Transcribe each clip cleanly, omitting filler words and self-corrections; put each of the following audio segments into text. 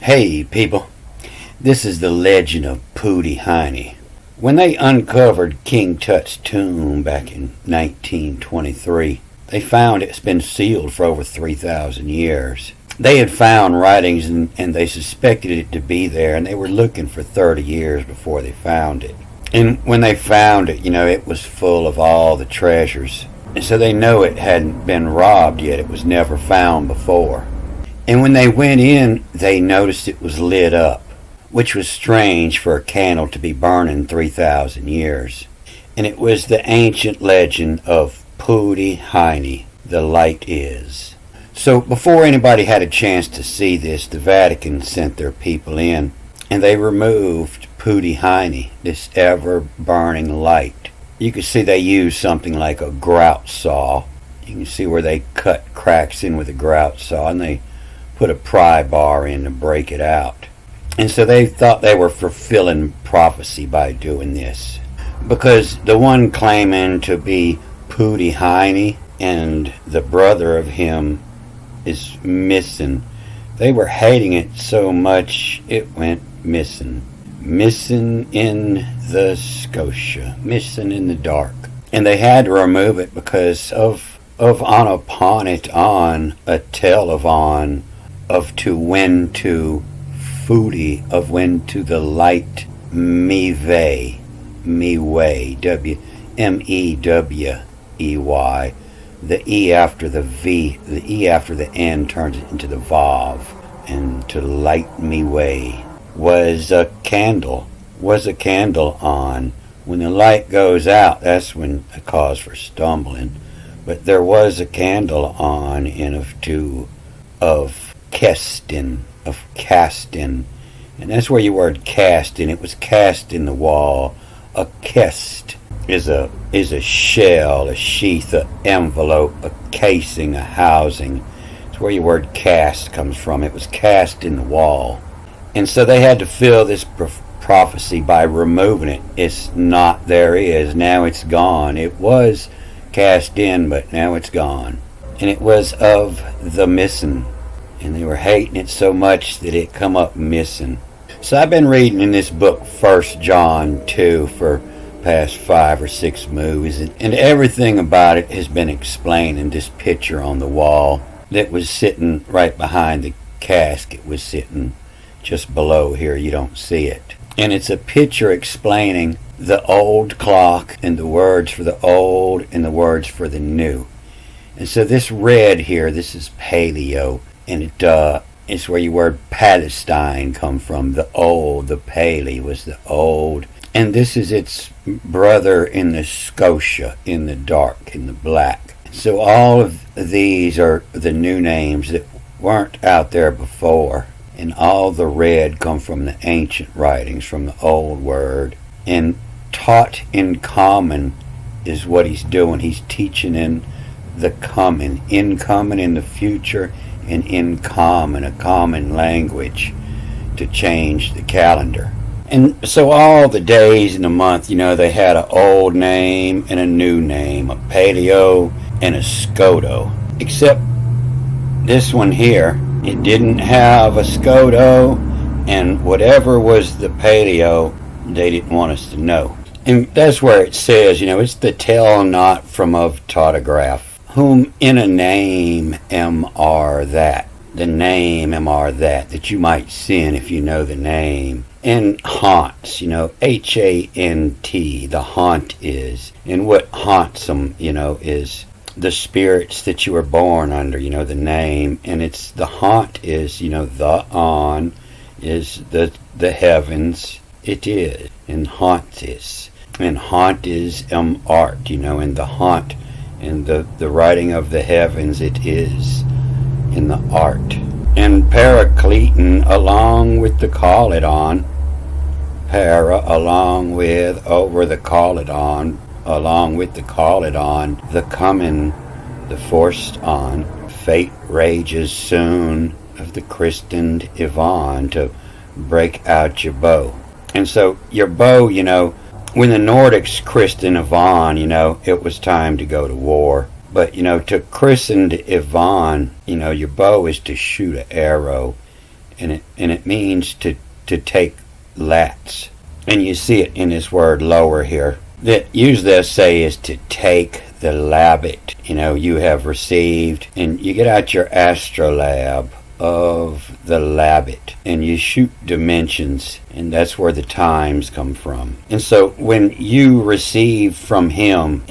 Hey people, this is the legend of Pooty Hiney. When they uncovered King Tut's tomb back in 1923, they found it's been sealed for over 3,000 years. They had found writings and they suspected it to be there, and they were looking for 30 years before they found it. And when they found it, it was full of all the treasures. And so they know it hadn't been robbed yet. It was never found before. And when they went in, they noticed it was lit up, which was strange for a candle to be burning 3,000 years. And it was the ancient legend of Pooty Hiney, the light is. So before anybody had a chance to see this, the Vatican sent their people in, and they removed Pooty Hiney, this ever-burning light. You could see they used something like a grout saw. You can see where they cut cracks in with a grout saw, and they put a pry bar in to break it out. And so they thought they were fulfilling prophecy by doing this. Because the one claiming to be Pooty Hiney and the brother of him is missing. They were hating it so much it went missing. Missing in the Scotia. Missing in the dark. And they had to remove it because of on upon it on a tell of on of to when to Footy, of when to the light me way, W-M-E-W-E-Y. The E after the V, the E after the N turns it into the Vav. And to light me way was a candle on. When the light goes out, that's when a cause for stumbling. But there was a candle on in of casting, and that's where your word casting. It was cast in the wall. A cast is a shell, a sheath, an envelope, a casing, a housing. It's where your word cast comes from. It was cast in the wall, and so they had to fill this prophecy by removing it. It's not there is now. It's gone. It was cast in, but now it's gone, and it was of the missing. And they were hating it so much that it come up missing. So I've been reading in this book 1 John 2 for past 5 or 6 movies, and everything about it has been explained in this picture on the wall that was sitting right behind the casket, was sitting just below here. You don't see it. And it's a picture explaining the old clock and the words for the old and the words for the new. And so this red here, this is paleo. And it's where your word Palestine come from. The old, the Paley was the old. And this is its brother in the Scotia, in the dark, in the black. So all of these are the new names that weren't out there before. And all the red come from the ancient writings, from the old word. And taught in common is what he's doing. He's teaching in the coming, incoming in the future, and in common, a common language to change the calendar. And so all the days in the month, they had an old name and a new name, a paleo and a scoto. Except this one here, it didn't have a scoto, and whatever was the paleo, they didn't want us to know. And that's where it says, it's the tell not from of tautograph. Whom in a name MR that. The name MR that you might sin if you know the name. And haunts, H-A-N-T, the haunt is. And what haunts them, is the spirits that you were born under, the name. And it's the haunt is, the on is the heavens, it is. And haunt is. And haunt is art, and the haunt. In the writing of the heavens, it is in the art. And paracleton along with the call it on. Para along with over the call it on. Along with the call it on. The coming, the forced on. Fate rages soon of the christened Yvonne to break out your bow. And so your bow, when the Nordics christened Yvonne, it was time to go to war. But, to christen Yvonne, your bow is to shoot an arrow and it means to take lats. And you see it in this word lower here. That usually they'll say is to take the labbit. You have received, and you get out your astrolabe of the labbit, and you shoot dimensions, and that's where the times come from. And so when you receive from him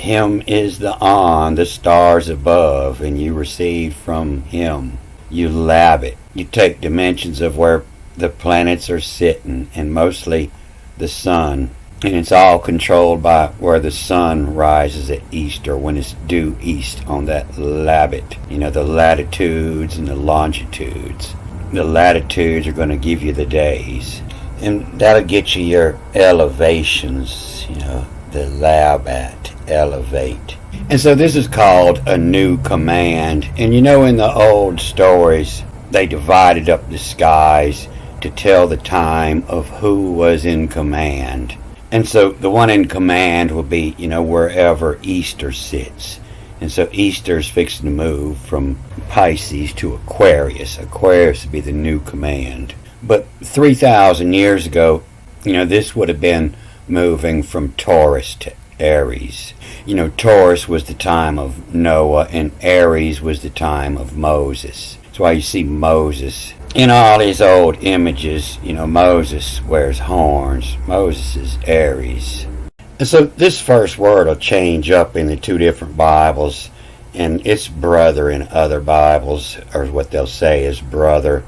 is the on, the stars above, and you receive from him, you lab it. You take dimensions of where the planets are sitting, and mostly the sun. And it's all controlled by where the sun rises at east, or when it's due east on that labbit. The latitudes and the longitudes. The latitudes are going to give you the days. And that'll get you your elevations, the labat, elevate. And so this is called a new command. And in the old stories, they divided up the skies to tell the time of who was in command. And so the one in command will be, wherever Easter sits. And so Easter's fixing to move from Pisces to Aquarius. Aquarius would be the new command. But 3,000 years ago, this would have been moving from Taurus to Aries. Taurus was the time of Noah, and Aries was the time of Moses. That's why you see Moses in all these old images. Moses wears horns. Moses is Aries. And so this first word will change up in the two different Bibles, and it's brother in other Bibles, or what they'll say is brother.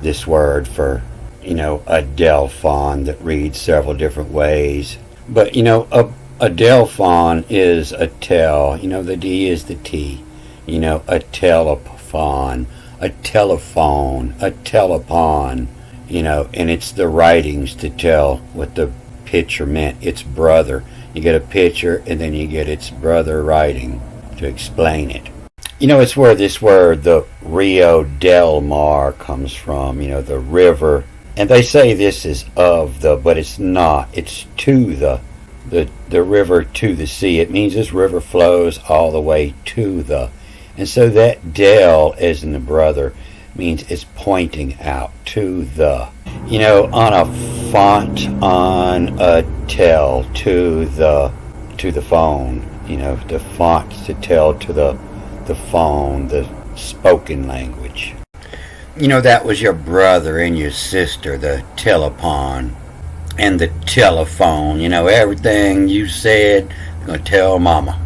This word for, a Delphon that reads several different ways. But, a Delphon is a tel. The D is the T. A telephone, a telephone, a telepon, and it's the writings to tell what the picture meant. It's brother. You get a picture, and then you get its brother writing to explain it. It's where this word, the Rio del Mar, comes from, the river. And they say this is of the, but it's not. It's to the river to the sea. It means this river flows all the way to the. And so that del, as in the brother, means it's pointing out to the. On a font, on a tell, to the phone. The font to tell to the phone, the spoken language. That was your brother and your sister, the telepon and the telephone. Everything you said, I'm going to tell mama.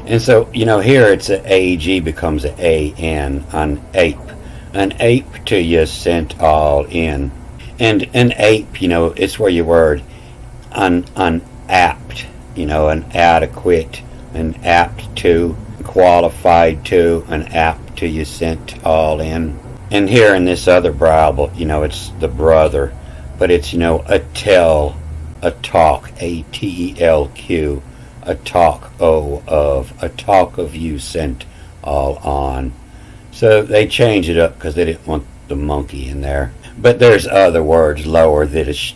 And so, here it's an AG becomes an AN, an ape. An ape to you sent all in. And an ape, it's where your word unapt, an adequate, an apt to, qualified to, an apt to you sent all in. And here in this other Bible, it's the brother, but it's, a tell, a talk, ATELQ, a talk a talk of you sent all on. So they changed it up because they didn't want the monkey in there. But there's other words lower that is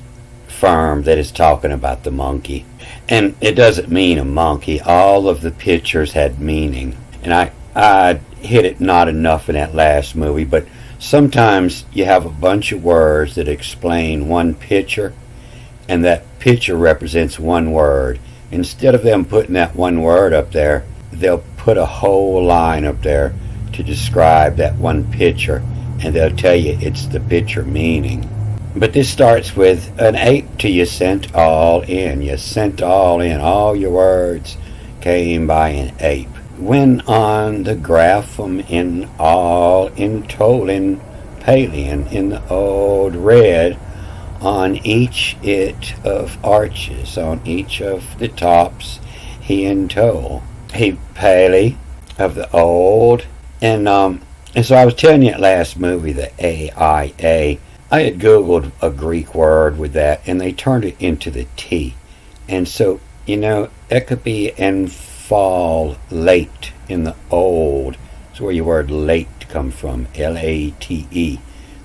firm that is talking about the monkey. And it doesn't mean a monkey. All of the pictures had meaning. And I hit it not enough in that last movie, but sometimes you have a bunch of words that explain one picture, and that picture represents one word. Instead of them putting that one word up there, they'll put a whole line up there to describe that one picture, and they'll tell you it's the picture meaning. But this starts with an ape to you sent all in. You sent all in. All your words came by an ape. When on the graphum in all in Tolin Palian in the old red, on each it of arches, on each of the tops he in toll. He Pali of the old. And so I was telling you that last movie, the AIA. I had Googled a Greek word with that, and they turned it into the T. And so, it could be and fall late in the old. That's where your word late comes from, LATE.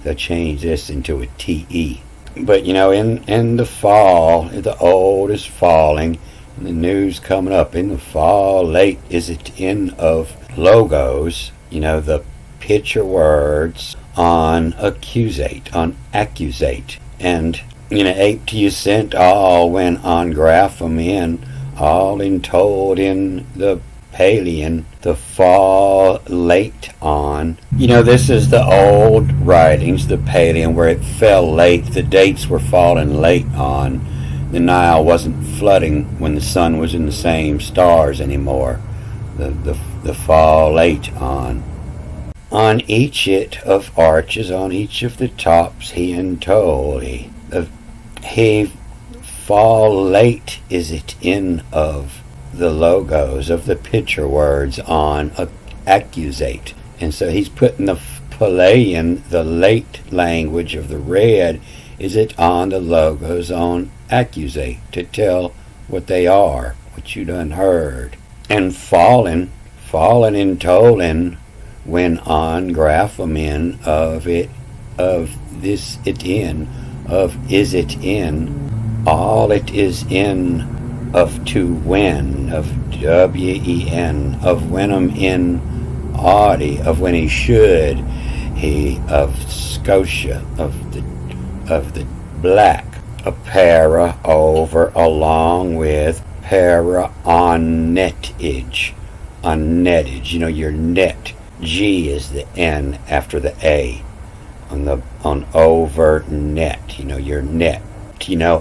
They'll change this into a TE. But, in the fall, the old is falling, and the new's coming up. In the fall, late is it in of logos, the picture words on accusate, on accusate. And in 80% all went on graphem in, all in told in the Palean, the fall late on. This is the old writings, the Palean, where it fell late. The dates were falling late on. The Nile wasn't flooding when the sun was in the same stars anymore. The fall late on. On each it of arches, on each of the tops, he and told he fall late is it in of the logos of the picture words on accusate. And so he's putting the Palaean, the late language of the red, is it on the logos on accusate to tell what they are, what you done heard. And fallen in tolin when on graphem in of it, of this it in, of is it in, all it is in of to when, of W-E-N, of wenum in Audi, of when he should, he of Scotia, of the black, a para over along with para on netage, your net, G is the N after the A, on over net, your net,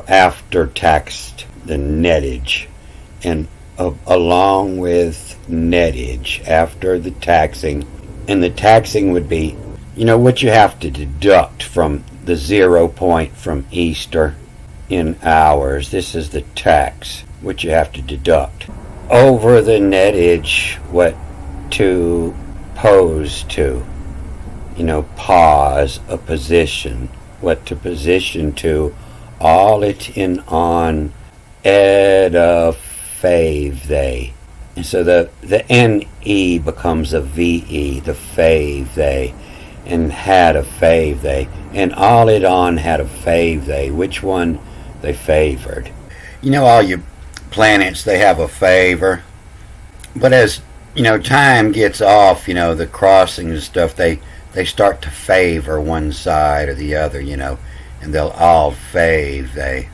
after taxed, the nettage, and along with nettage after the taxing. And the taxing would be, what you have to deduct from the 0 point from Easter in hours. This is the tax, what you have to deduct. Over the nettage, what to pose to, pause, a position, what to position to, all it in on ed of fave they. And so the N-E becomes a V-E, the fave they, and had a fave they. And all it on had a fave they. Which one they favored? All your planets, they have a favor. But as, time gets off, the crossings and stuff, they start to favor one side or the other, and they'll all fave they.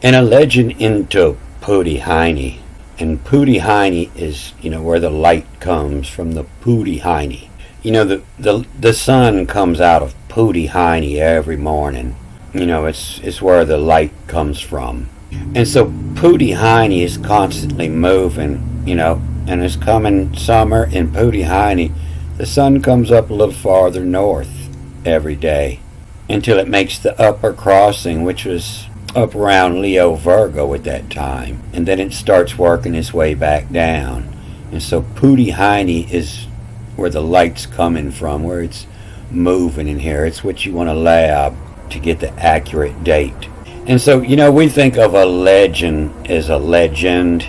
And a legend into Pooty, Hiney. And Pooty, Hiney is, where the light comes from, the Pooty, Hiney. The sun comes out of Pooty, Hiney every morning. It's where the light comes from. And so Pooty, Hiney is constantly moving, and it's coming summer in Pooty, Hiney. The sun comes up a little farther north every day until it makes the upper crossing, which was up around Leo Virgo at that time, and then it starts working its way back down. And so Pooty, Hiney is where the light's coming from, where it's moving in here. It's what you want to lab to get the accurate date. And so we think of a legend as a legend,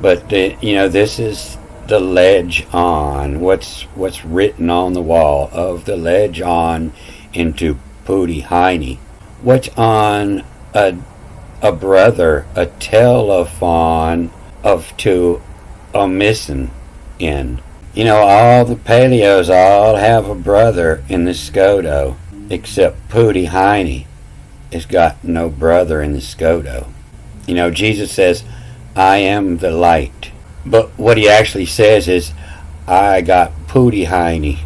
but this is the ledge on, what's written on the wall of the ledge on into Pooty, Hiney. What's on a brother, a telephone of to a missing in. All the paleos all have a brother in the Scoto, except Pooty, Hiney has got no brother in the Scoto. Jesus says, I am the light. But what he actually says is, I got Pooty, Hiney.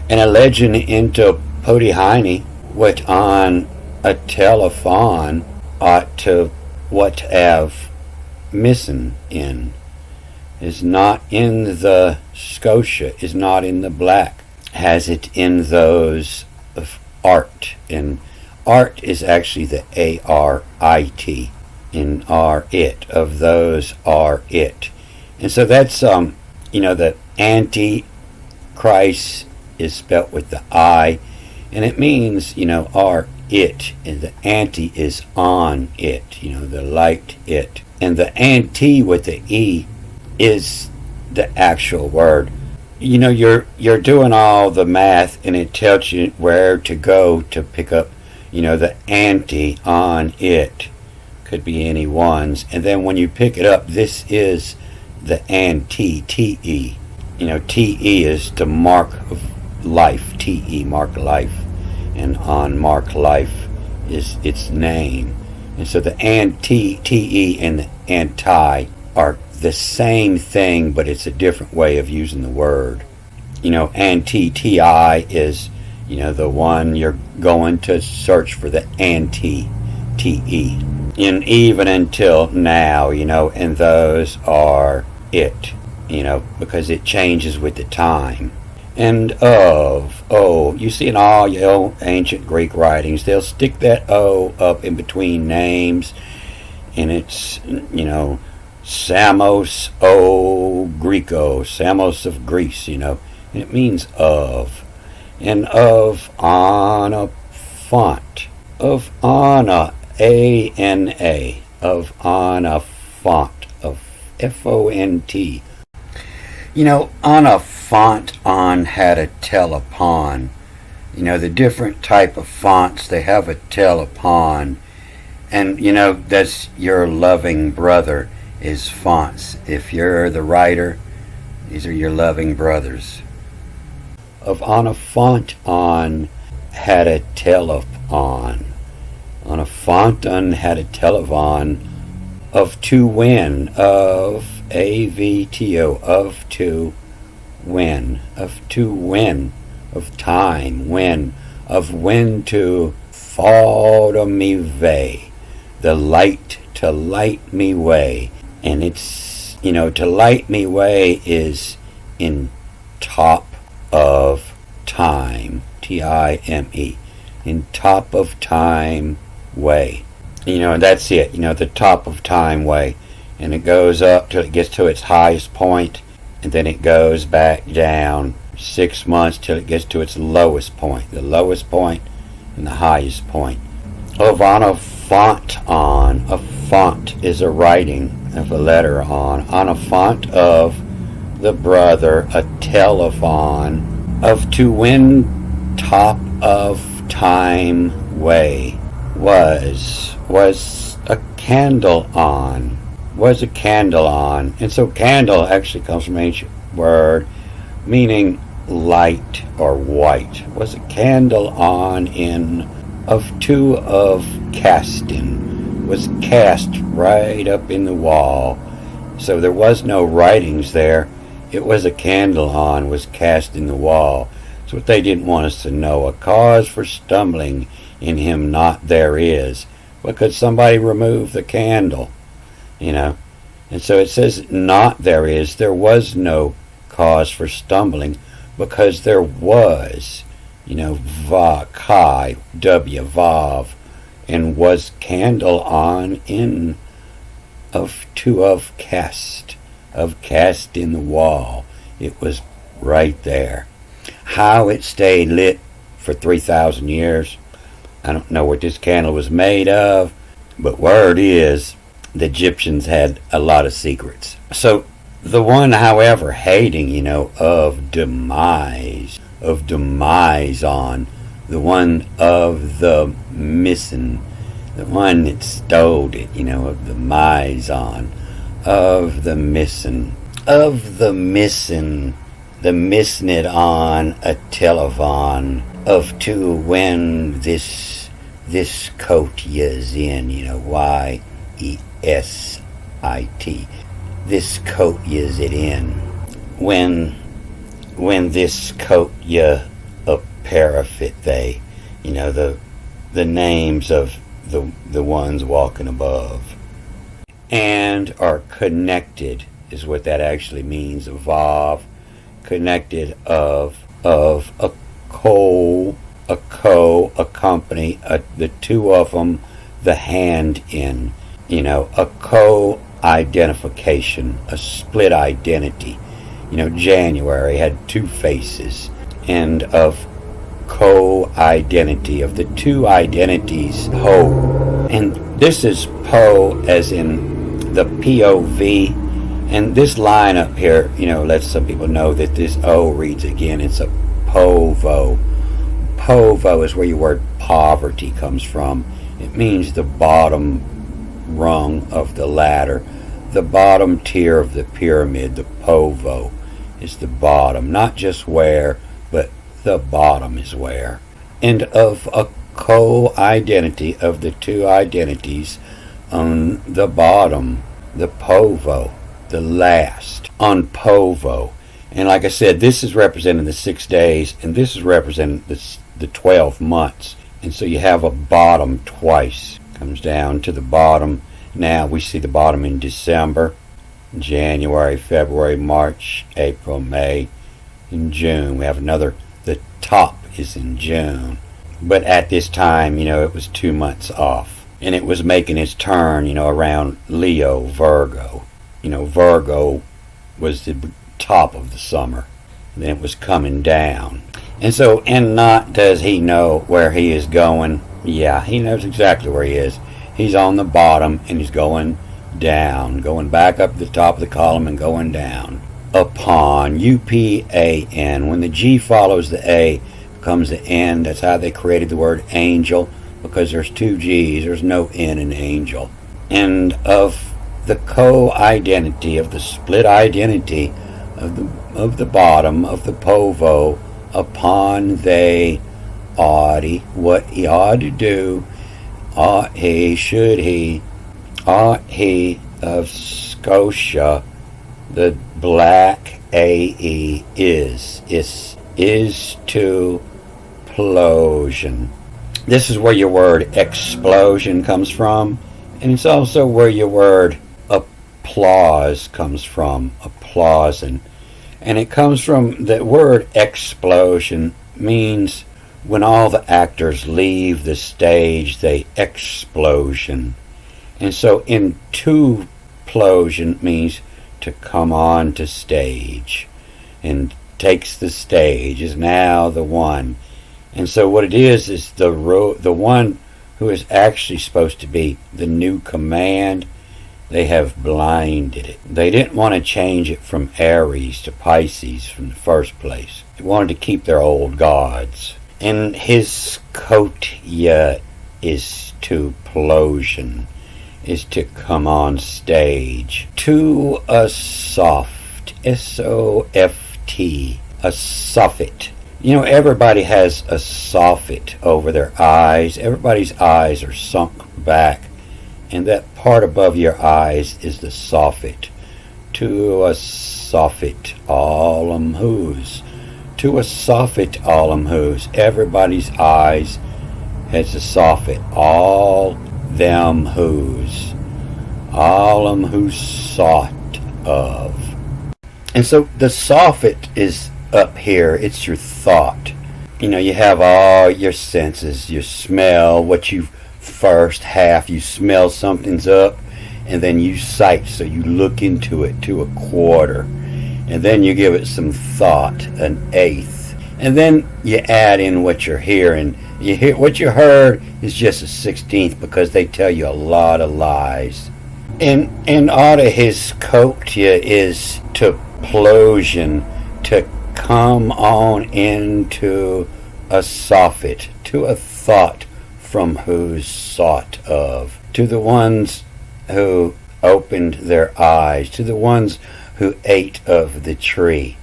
And a legend into Pooty, Hiney, what on a telephone ought to what have missing in, is not in the Scotia, is not in the black, has it in those of art. And art is actually the A-R-I-T, in are it, of those are it. And so that's the anti-Christ is spelt with the I, and it means are it, and the anti is on it, the light it, and the anti with the E is the actual word. You're doing all the math, and it tells you where to go to pick up the anti on it could be any ones, and then when you pick it up, this is the anti, T-E. T-E is the mark of life, T-E, mark life. And on mark life is its name. And so the T-E and the anti are the same thing, but it's a different way of using the word. Anti-Ti is, the one you're going to search for, the anti-Te. And even until now, and those are it, because it changes with the time. And you see in all your ancient Greek writings, they'll stick that O up in between names, and it's, Samos o Greco, Samos of Greece, and it means of. And of Ana font, of Ana, A-N-A, of Ana font, of F-O-N-T. On a font on had a tell upon. The different type of fonts, they have a tell upon. And, that's your loving brother is fonts. If you're the writer, these are your loving brothers. Of on a font on had a tell upon. On a font on had a tell upon. Of to win, of A-V-T-O, of to win, of time, when, of when to fall to me way, the light to light me way. And it's, to light me way is in top of time, T-I-M-E, in top of time way. And that's it, the top of time way. And it goes up till it gets to its highest point, and then it goes back down 6 months till it gets to its lowest point. The lowest point and the highest point. Of on a font on. A font is a writing of a letter on. On a font of the brother, a telephone. Of to win top of time way. Was a candle on. Was a candle on. And so candle actually comes from an ancient word meaning light or white. Was a candle on in of two of casting. Was cast right up in the wall. So there was no writings there. It was a candle on, was cast in the wall. That's what they didn't want us to know. A cause for stumbling in him not there is. But could somebody remove the candle? And so it says not there is. There was no cause for stumbling because there was, va, chi, w, vav, and was candle on in of two of cast in the wall. It was right there. How it stayed lit for 3,000 years, I don't know what this candle was made of, but word is the Egyptians had a lot of secrets. So the one, however, hating, of demise on, the one of the missing, the one that stole it, of the mise on, of the missing, the missing it on a telephone, of to when this coat is in, Y-E-S-I-T. This coat is it in. When this coat you a parapet they, the names of the ones walking above. And are connected is what that actually means. Evolve, connected of a co, a company, the two of them, the hand in, a co-identification, a split identity. January had two faces, and of co-identity, of the two identities whole. And this is Po as in the POV, and this line up here, lets some people know that this O reads again. It's a povo. Povo is where your word poverty comes from. It means the bottom rung of the ladder, the bottom tier of the pyramid. The povo is the bottom, not just where, but the bottom is where. And of a co-identity of the two identities on the bottom, the Povo, the last, on Povo. And like I said, this is representing the 6 days, and this is representing the 12 months. And so you have a bottom twice. Comes down to the bottom. Now we see the bottom in December, January, February, March, April, May, and June. We have another, the top is in June. But at this time, it was 2 months off. And it was making its turn, around Leo, Virgo. Virgo was the top of the summer. And then it was coming down. And so, and not does he know where he is going. Yeah, he knows exactly where he is. He's on the bottom and he's going down. Going back up the top of the column and going down. Upon, U-P-A-N. When the G follows the A, comes the N. That's how they created the word angel, because there's 2 G's. There's no N in angel. And of the co-identity, of the split identity of the bottom, of the Povo, upon they ought he, what he ought to do, ought he, should he, ought he of Scotia, the black AE is to explosion. This is where your word explosion comes from, and it's also where your word applause comes from, applausin'. And it comes from the word explosion means when all the actors leave the stage, they explosion. And so implosion means to come on to stage, and takes the stage, is now the one. And so what it is the one who is actually supposed to be the new command. They have blinded it. They didn't want to change it from Aries to Pisces from the first place. They wanted to keep their old gods. And his kotia is to plosion, is to come on stage. To a soft, S-O-F-T, a soffit. Everybody has a soffit over their eyes. Everybody's eyes are sunk back. And that part above your eyes is the soffit. To a soffit, allum whose. To a soffit, allum whose. Everybody's eyes has a soffit. All them whose. Allum who's sought of. And so the soffit is up here. It's your thought. You have all your senses. You smell what you first half, you smell something's up, and then you sight, so you look into it to a quarter, and then you give it some thought, an eighth, and then you add in what you're hearing. What you heard is just a 16th, because they tell you a lot of lies. And out of his kotia is to plosion, to come on into a soffit, to a thought from whose sought of, to the ones who opened their eyes, to the ones who ate of the tree,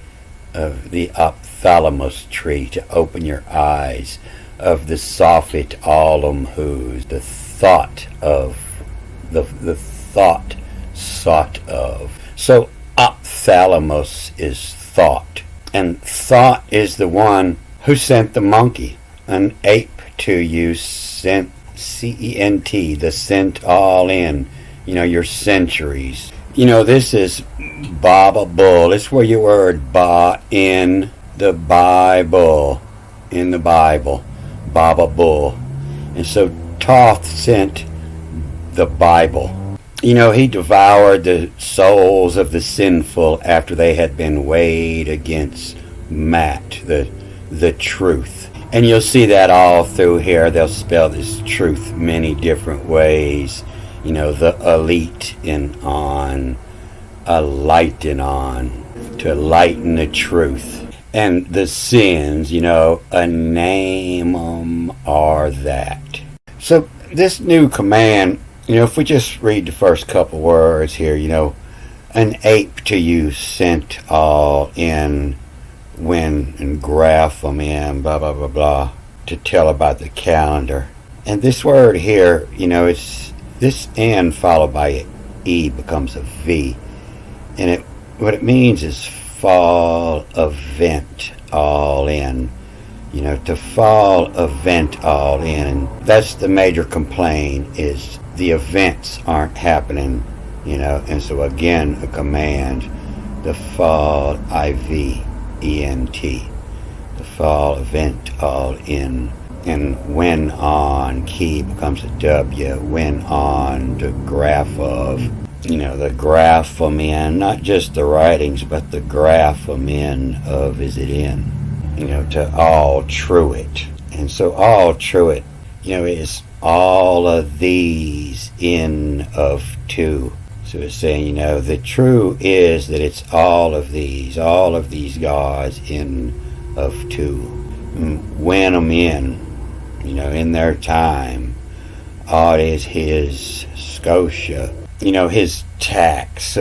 of the ophthalmos tree, to open your eyes, of the soffit allum whose, the thought of, the thought sought of. So ophthalmos is thought, and thought is the one who sent the monkey, an ape to you, sent, C-E-N-T, the sent all in, your centuries. This is Baba Bull. It's where your word ba in the Bible, Baba Bull. And so Thoth sent the Bible. He devoured the souls of the sinful after they had been weighed against Mat, the truth. And you'll see that all through here. They'll spell this truth many different ways. The elite in on, a light in on, to lighten the truth. And the sins, a name are that. So this new command, if we just read the first couple words here, an ape to you sent all in when and graph them in, blah, blah, blah, blah, to tell about the calendar. And this word here, it's this N followed by an E becomes a V. And what it means is fall event all in. To fall event all in. That's the major complaint, is the events aren't happening, and so again, a command, the fall IVENT, the fall event all in. And when on, key becomes a W, when on, the graph of, the graph them in, not just the writings, but the graph them in of is it in, to all true it. And so all true it, is all of these in of two. So it's saying, the true is that it's all of these gods in of two. When them in their time, all is his Scotia, his tax,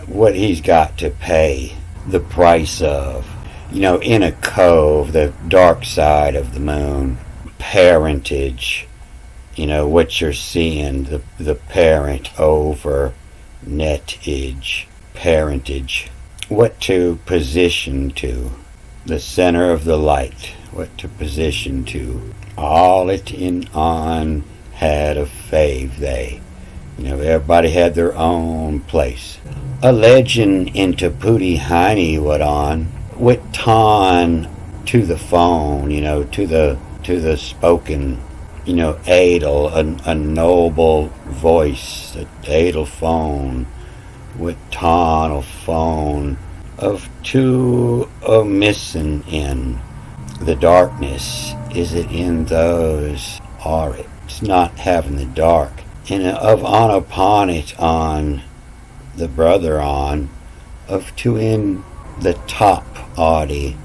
what he's got to pay, the price of, in a cove, the dark side of the moon, parentage, what you're seeing, the parent over netage, parentage, what to position to, the center of the light, what to position to, all it in on had a fave they. Everybody had their own place. A legend into Pooty Hiney what on, with ton to the phone, to the spoken, adel, a noble voice, a adel phone, with ton of phone, of two a missing in. The darkness, is it in those, or it's not having the dark, and of on upon it on, the brother on, of two in the top Audi,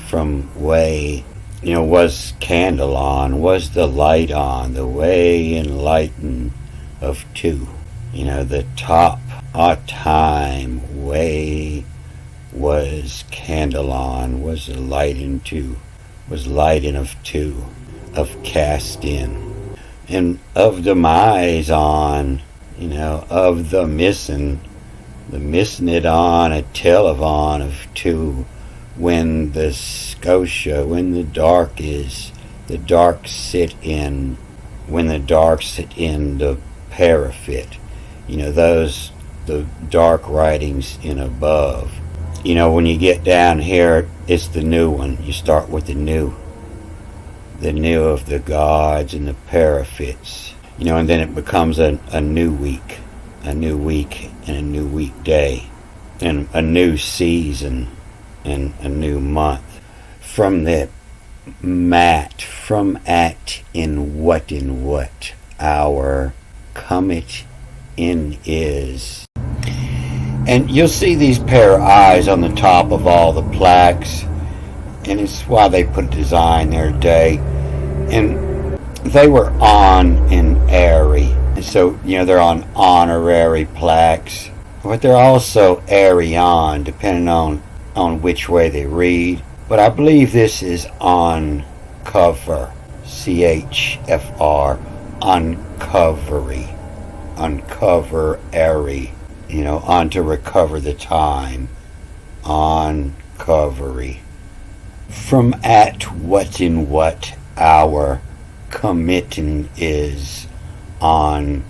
from way, was candle on, was the light on, the way enlightened of two, the top a time, way was candle on, was the light in two, was light in of two, of cast in, and of demise on, of the missing it on, a tell of on of two, when the Scotia, when the dark is, the dark sit in, when the dark sit in the parapet, those, the dark writings in above. When you get down here, it's the new one. You start with the new of the gods and the parapets, and then it becomes a new week and a new weekday, and a new season and a new month. From the mat, from at in what hour come it in is. And you'll see these pair of eyes on the top of all the plaques, and it's why they put a design there today. And they were on and airy, and so they're on honorary plaques, but they're also airy on, depending on which way they read. But I believe this is on cover, CHFR, uncovery, uncover airy. On to recover the time, on covery. From at what in what hour committing is on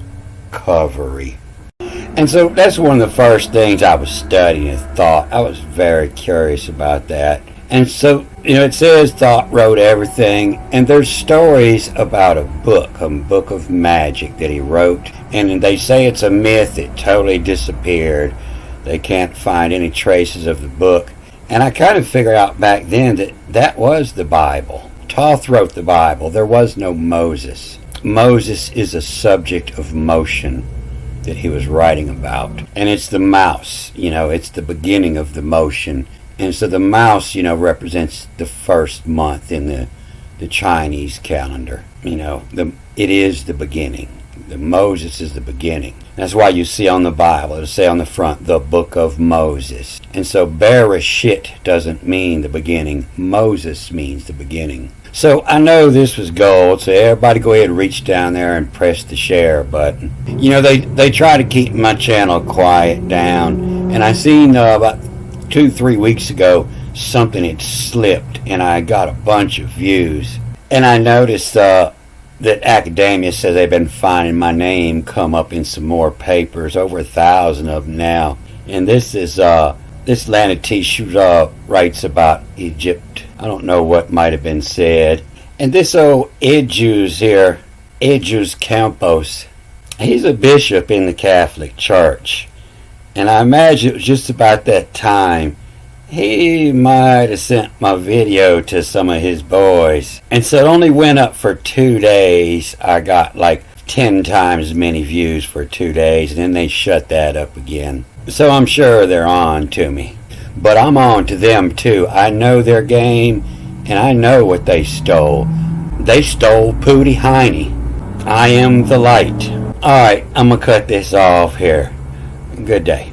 covery. And so that's one of the first things I was studying and thought. I was very curious about that. And so, it says Thought wrote everything, and there's stories about a book of magic that he wrote, and they say it's a myth. It totally disappeared. They can't find any traces of the book. And I kind of figured out back then that was the Bible. Thoth wrote the Bible. There was no Moses. Moses is a subject of motion that he was writing about. And it's the mouse, it's the beginning of the motion. And so the mouse, represents the first month in the Chinese calendar. It is the beginning. Moses is the beginning. That's why you see on the Bible, it'll say on the front, the book of Moses. And so Bereshit doesn't mean the beginning. Moses means the beginning. So I know this was gold, so everybody go ahead and reach down there and press the share button. You know, they try to keep my channel quiet down. And I seen about 2-3 weeks ago, something had slipped and I got a bunch of views. And I noticed that academia says they've been finding my name come up in some more papers, over 1,000 of them now. And this is this Lanitishu writes about Egypt. I don't know what might have been said. And this old Idjus here, Idjus Campos, he's a bishop in the Catholic Church. And I imagine it was just about that time he might have sent my video to some of his boys. And so it only went up for 2 days. I got like 10 times as many views for 2 days, and then they shut that up again. So I'm sure they're on to me. But I'm on to them too. I know their game, and I know what they stole. They stole Pooty Hiney. I am the light. Alright, I'm going to cut this off here. Good day.